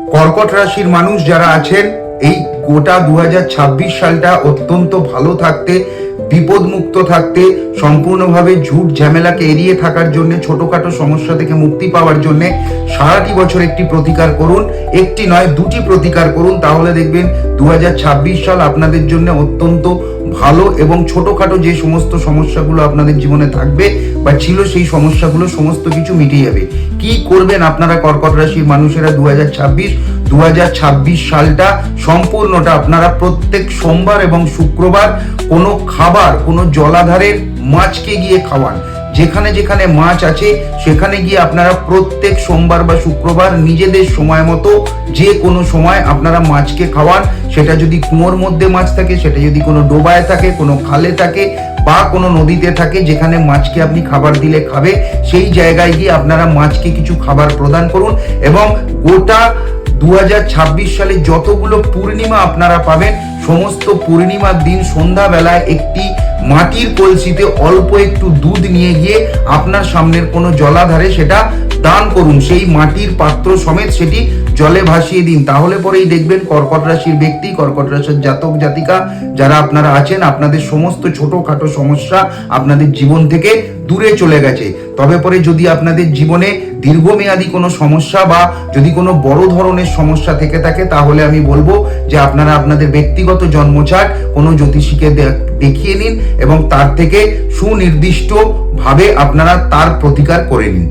কর্কট রাশির মানুষ যারা আছেন, এই গোটা 2026 সালটা অত্যন্ত ভালো থাকতে, বিপদমুক্ত থাকতে, সম্পূর্ণভাবে ঝুট ঝামেলাকে এড়িয়ে থাকার জন্য, ছোটখাটো সমস্যা থেকে মুক্তি পাওয়ার জন্য সারাটি বছর একটি প্রতিকার করুন। একটি নয়, দুটি প্রতিকার করুন, তাহলে দেখবেন 2026 সাল আপনাদের জন্য অত্যন্ত ভালো এবং ছোটখাটো যে সমস্ত সমস্যাগুলো আপনাদের জীবনে থাকবে বা ছিল, সেই সমস্যাগুলো সমস্ত কিছু মিটে যাবে। কি করবেন আপনারা কর্কট রাশির মানুষেরা 2026 সালটা সম্পূর্ণটা আপনারা প্রত্যেক সোমবার এবং শুক্রবার কোনো খাবার, কোনো জলাধারের মাছকে গিয়ে খাওয়ান। যেখানে যেখানে মাছ আছে সেখানে গিয়ে আপনারা প্রত্যেক সোমবার বা শুক্রবার নিজেদের সময় মতো যে কোনো সময় আপনারা মাছকে খাওয়ান। সেটা যদি কুয়োর মধ্যে মাছ থাকে, সেটা যদি কোনো ডোবায় থাকে, কোনো খালে থাকে বা কোনো নদীতে থাকে, যেখানে মাছকে আপনি খাবার দিলে খাবে, সেই জায়গায় গিয়ে আপনারা মাছকে কিছু খাবার প্রদান করুন। এবং গোটা 2026 সালে যতগুলো পূর্ণিমা আপনারা পাবেন, সমস্ত পূর্ণিমার দিন সন্ধ্যাবেলায় একটি মাটির কলসিতে অল্প একটু দুধ নিয়ে গিয়ে আপনার সামনের কোনো জলাধারে সেটা দান করুন। সেই মাটির পাত্র সমেত সেটি জলে ভাসিয়ে দিন। তাহলে পরেই দেখবেন কর্কট রাশির ব্যক্তি, কর্কট রাশির জাতক জাতিকা যারা আপনারা আছেন, আপনাদের সমস্ত ছোটখাটো সমস্যা আপনাদের জীবন থেকে দূরে চলে গেছে। তবে পরে যদি আপনাদের জীবনে দীর্ঘমেয়াদী কোনো সমস্যা বা যদি কোনো বড় ধরনের সমস্যা থেকে থাকে, তাহলে আমি বলবো যে আপনারা আপনাদের ব্যক্তিগত জন্মছাট কোনো জ্যোতিষীকে দেখিয়ে নিন এবং তার থেকে সুনির্দিষ্ট ভাবে আপনারা তার প্রতিকার করে নিন।